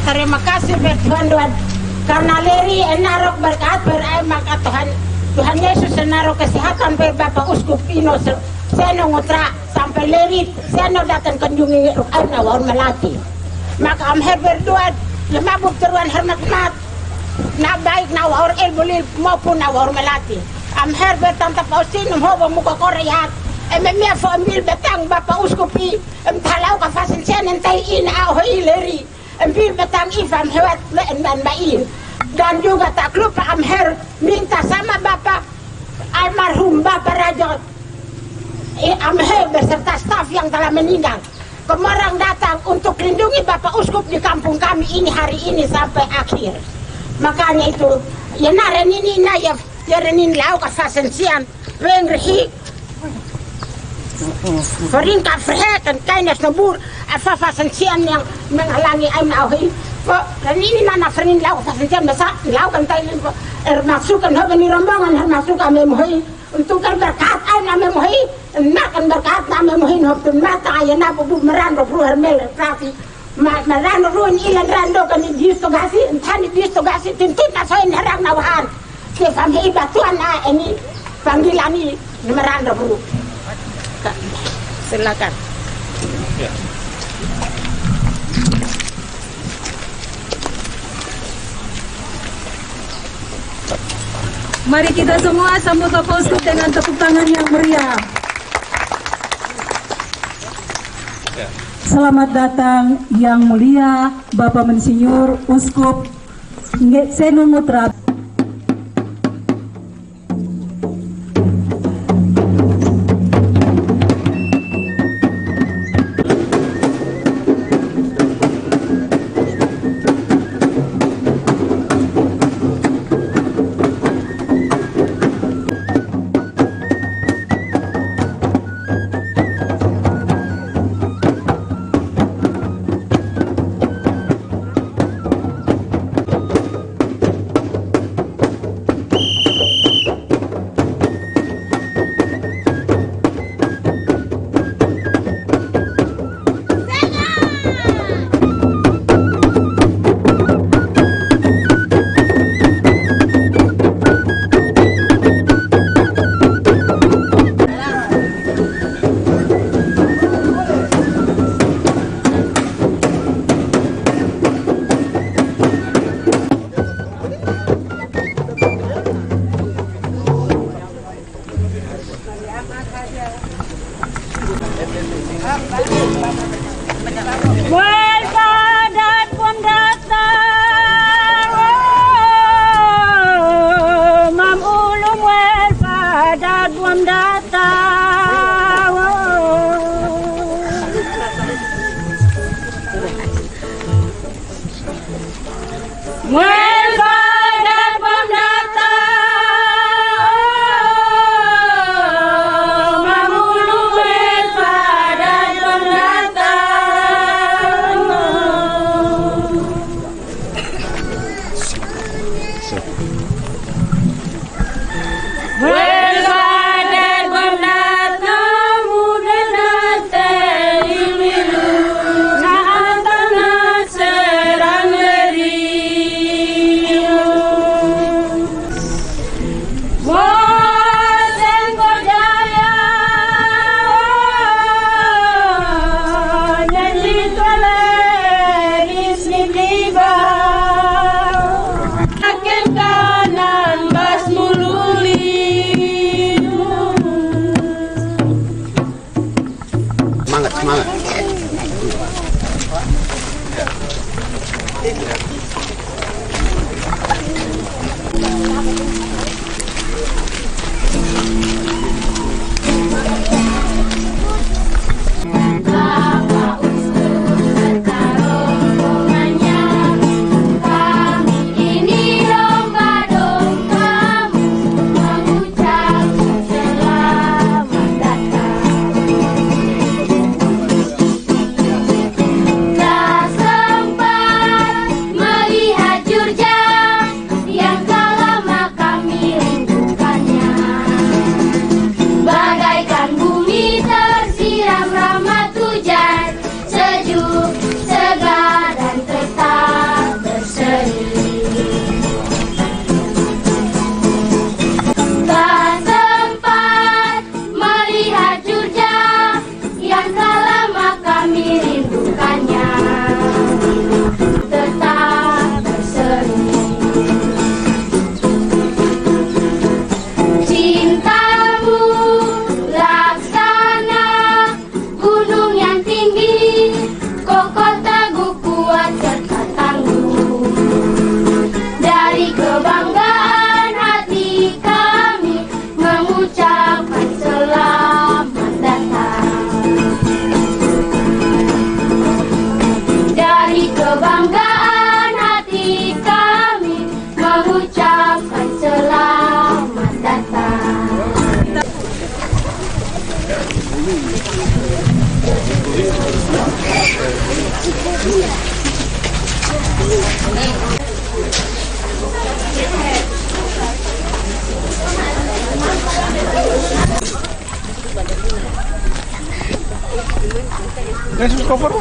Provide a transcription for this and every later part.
terima kasih Tuhan karena Leri enarok berkat maka Tuhan Yesus enarok kesehatan Bapak Uskup Pino Seno Ngutra sampai Leri Seno datang kunjungi nawar melati maka amher berdoa lemabuk teruan hormat na baik nawar elbulil maupun nawar melati amher bertanta pausin hoba muka koreat ememia fo ambil betang Bapak Uskupi talau ka fasin senen tai in hoi Leri ambil betang ifam hewat dan bain dan juga tak lupa amher minta sama Bapak almarhum Bapak Rajot amher beserta staf yang telah meninggal kemarin datang untuk lindungi Bapak Uskup di kampung kami ini hari ini sampai akhir makanya itu ya naren ini na ya renin lau ka fasen sian wengrehi Peringkat verheken kainas nabur apa fasen sian yang menghalangi aim auhi dan ini nana frenin lau ka fasen sian besar lau kan tailin masukkan hoban ni rombongan masukkan memohi untuk kan berkat aim memohi makan berkat memohi hobtun mata ya na bubu meran ro hermel prati meran ruin ilan rando kan diistogasi tani diistogasi tintun nasoin harang nawahan ke famhi batuan ini panggilan ini meran ro silakan ya. Mari kita semua sambut Bapak Uskup dengan tepuk tangan yang meriah. Selamat datang yang mulia Bapak Monsinyur Uskup Seno Ngutra. Tak sempat Yesus cover.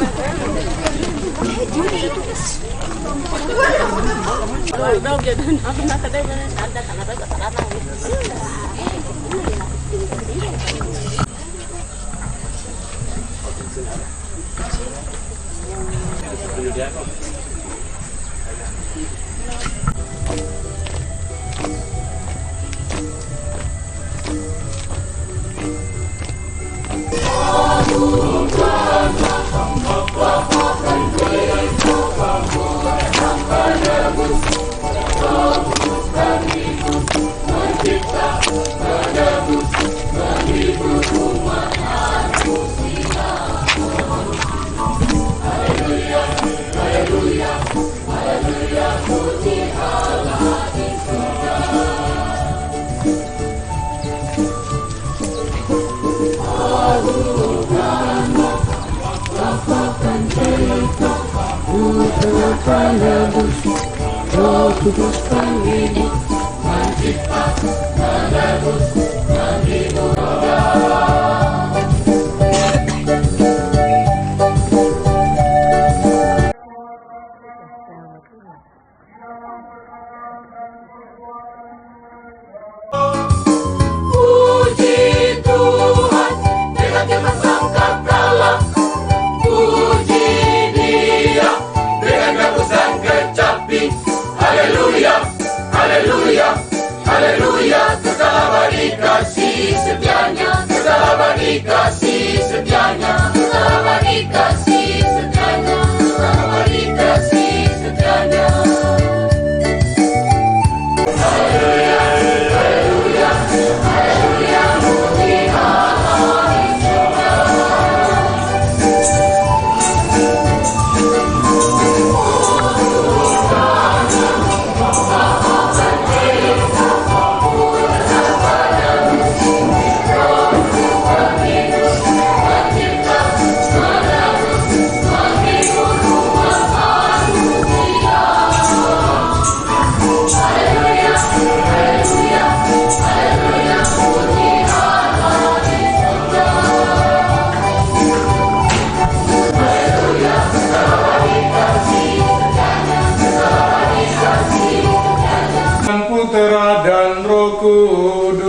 Putra dan Roh Kudus.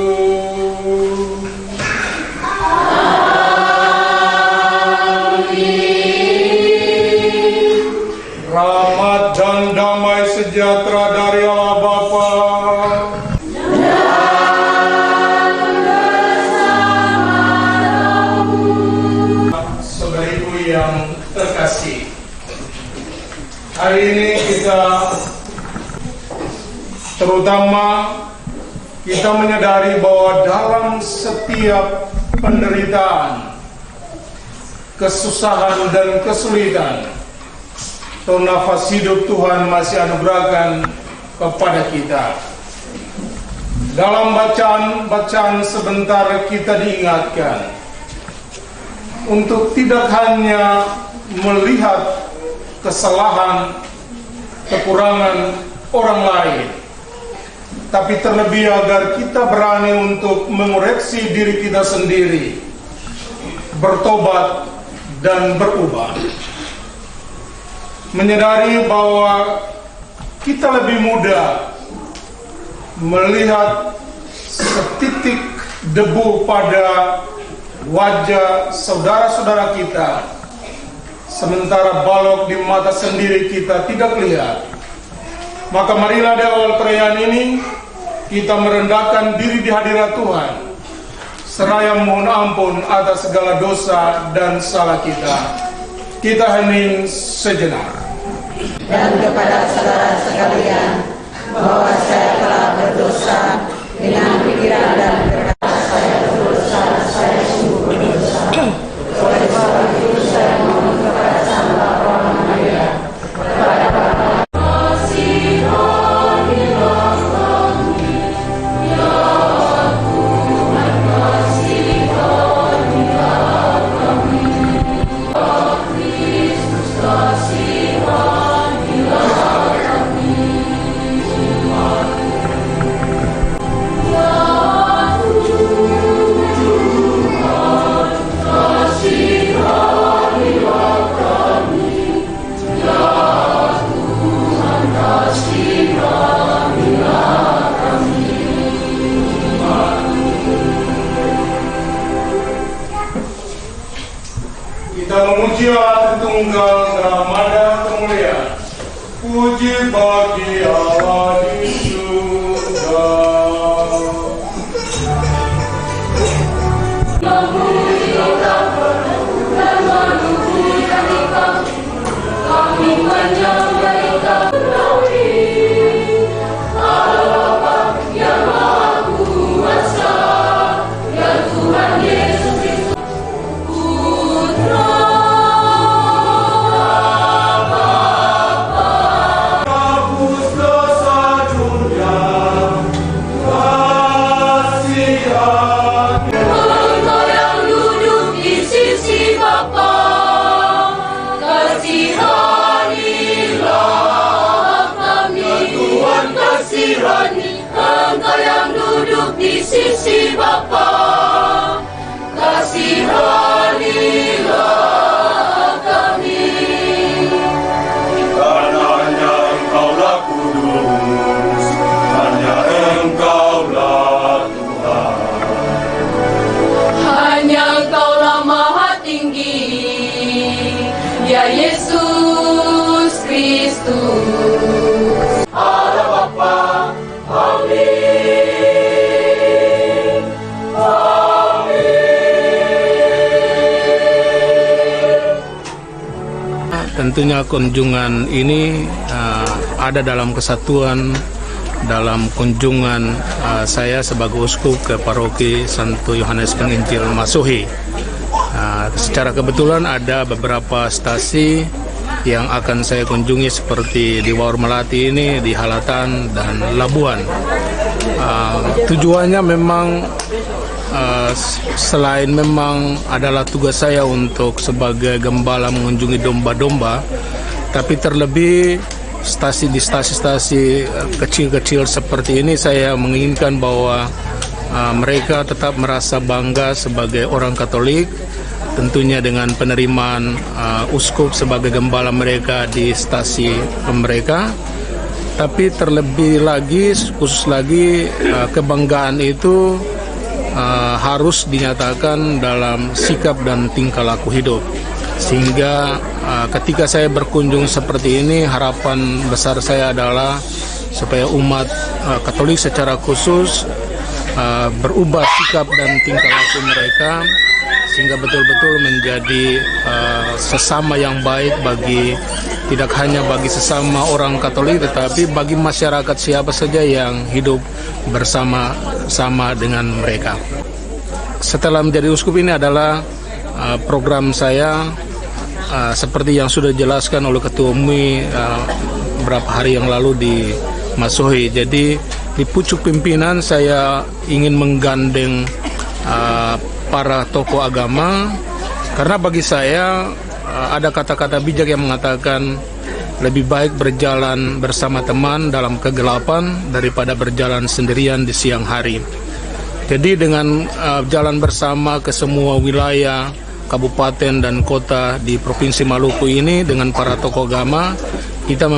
Amin. Rahmat dan damai sejahtera dari Allah Bapa dan bersama saudariku yang terkasih. Hari ini kita menyadari bahwa dalam setiap penderitaan, kesusahan dan kesulitan, nafas hidup Tuhan masih anugerahkan kepada kita. Dalam bacaan sebentar kita diingatkan untuk tidak hanya melihat kesalahan, kekurangan orang lain, tapi terlebih agar kita berani untuk mengoreksi diri kita sendiri, bertobat dan berubah. Menyadari bahwa kita lebih mudah melihat setitik debu pada wajah saudara-saudara kita, sementara balok di mata sendiri kita tidak lihat. Maka marilah di awal perayaan ini kita merendahkan diri di hadirat Tuhan, seraya mohon ampun atas segala dosa dan salah kita. Kita hening sejenak. Dan kepada saudara sekalian, bahwa saya telah berdosa dengan pikiran dan perkataan saya berdosa, saya sungguh berdosa. Oleh sebab itu saya mohon kepada Sang Bapa Maha Mulia, kepada Bapa Ya Dia Tritunggal Dhamada kemuliaan. Puji bagi Allah di surga. Kami menyembah Kau, Allah Bapa yang Maha Kuasa, ya Tuhan Yesus Kristus, Putra Bapa. Hapus dosa dunia, kasihan. Engkau yang duduk di sisi Bapa, kasihanilah kami. Tuhan kasihani, Engkau yang duduk di sisi Bapa, kasihanilah kami. Karenanya Engkaulah kudus, hanya Engkaulah Tuhan. Hanya Engkaulah Maha Tinggi, ya Yesus Kristus. Allah Bapa, amin. Tentunya kunjungan ini ada dalam kesatuan dalam kunjungan saya sebagai uskup ke paroki Santo Yohanes Penginjil Masuhi. Secara kebetulan ada beberapa stasi yang akan saya kunjungi seperti di Waur Melati ini, di Halatan dan Labuan. Tujuannya memang selain memang adalah tugas saya untuk sebagai gembala mengunjungi domba-domba, tapi terlebih di stasi-stasi kecil-kecil seperti ini saya menginginkan bahwa mereka tetap merasa bangga sebagai orang Katolik, tentunya dengan penerimaan uskup sebagai gembala mereka di stasi mereka. Tapi terlebih lagi, khusus lagi, kebanggaan itu harus dinyatakan dalam sikap dan tingkah laku hidup. Sehingga ketika saya berkunjung seperti ini, harapan besar saya adalah supaya umat Katolik secara khusus berubah sikap dan tingkah laku mereka, sehingga betul-betul menjadi sesama yang baik tidak hanya bagi sesama orang Katolik, tetapi bagi masyarakat siapa saja yang hidup bersama-sama dengan mereka. Setelah menjadi uskup, ini adalah program saya seperti yang sudah dijelaskan oleh Ketua UMI beberapa hari yang lalu di Masuhi. Jadi di pucuk pimpinan saya ingin menggandeng para tokoh agama, karena bagi saya ada kata-kata bijak yang mengatakan lebih baik berjalan bersama teman dalam kegelapan daripada berjalan sendirian di siang hari. Jadi dengan jalan bersama ke semua wilayah, kabupaten dan kota di Provinsi Maluku ini dengan para tokoh agama, kita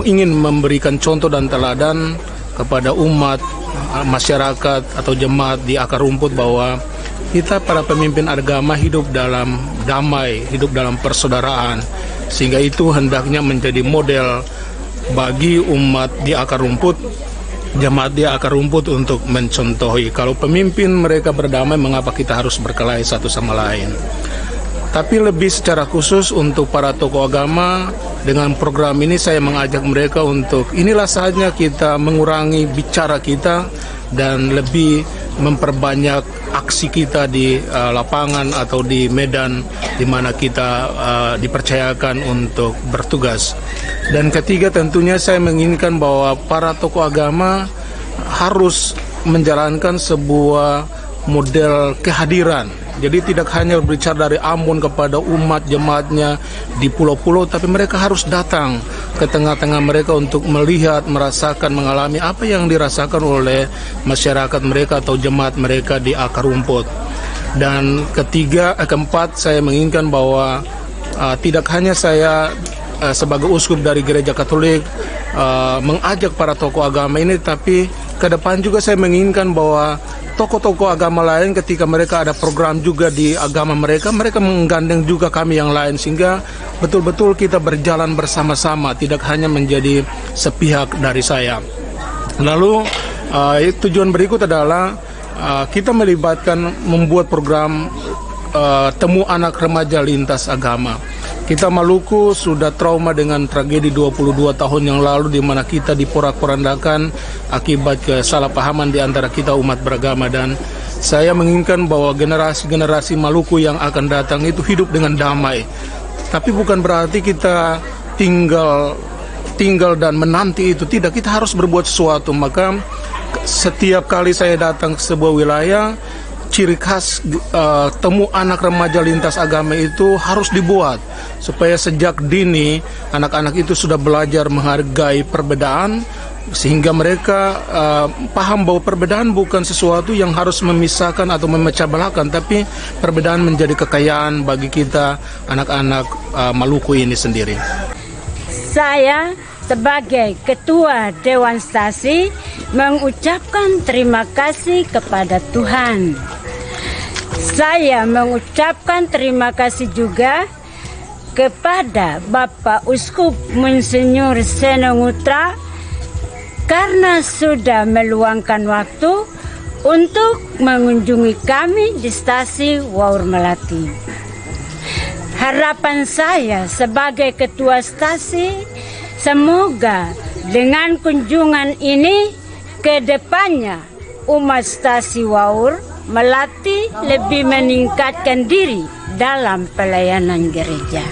ingin memberikan contoh dan teladan kepada umat, masyarakat atau jemaat di akar rumput bahwa kita para pemimpin agama hidup dalam damai, hidup dalam persaudaraan, sehingga itu hendaknya menjadi model bagi umat di akar rumput, jemaat di akar rumput untuk mencontohi. Kalau pemimpin mereka berdamai, mengapa kita harus berkelahi satu sama lain? Tapi lebih secara khusus untuk para tokoh agama, dengan program ini saya mengajak mereka untuk inilah saatnya kita mengurangi bicara kita dan lebih memperbanyak aksi kita di lapangan atau di medan di mana kita dipercayakan untuk bertugas. Dan ketiga, tentunya saya menginginkan bahwa para tokoh agama harus menjalankan sebuah model kehadiran. Jadi tidak hanya berbicara dari Ambon kepada umat jemaatnya di pulau-pulau, tapi mereka harus datang ke tengah-tengah mereka untuk melihat, merasakan, mengalami apa yang dirasakan oleh masyarakat mereka atau jemaat mereka di akar rumput. Dan keempat, saya menginginkan bahwa tidak hanya saya sebagai uskup dari Gereja Katolik mengajak para tokoh agama ini, tapi ke depan juga saya menginginkan bahwa tokoh-tokoh agama lain ketika mereka ada program juga di agama mereka menggandeng juga kami yang lain, sehingga betul-betul kita berjalan bersama-sama, tidak hanya menjadi sepihak dari saya. Lalu tujuan berikut adalah kita melibatkan membuat program temu anak remaja lintas agama. Kita Maluku sudah trauma dengan tragedi 22 tahun yang lalu di mana kita diporak-porandakan akibat kesalahpahaman di antara kita umat beragama, dan saya menginginkan bahwa generasi-generasi Maluku yang akan datang itu hidup dengan damai. Tapi bukan berarti kita tinggal dan menanti itu, tidak, kita harus berbuat sesuatu. Maka setiap kali saya datang ke sebuah wilayah, ciri khas temu anak remaja lintas agama itu harus dibuat supaya sejak dini anak-anak itu sudah belajar menghargai perbedaan, sehingga mereka paham bahwa perbedaan bukan sesuatu yang harus memisahkan atau memecah belahkan, tapi perbedaan menjadi kekayaan bagi kita anak-anak Maluku ini sendiri. Saya sebagai Ketua Dewan Stasi mengucapkan terima kasih kepada Tuhan. Saya mengucapkan terima kasih juga kepada Bapak Uskup Monsinyur Seno Ngutra karena sudah meluangkan waktu untuk mengunjungi kami di stasi Waur Melati. Harapan saya sebagai Ketua Stasi, semoga dengan kunjungan ini ke depannya umat stasi Waur Melati lebih meningkatkan diri dalam pelayanan gereja.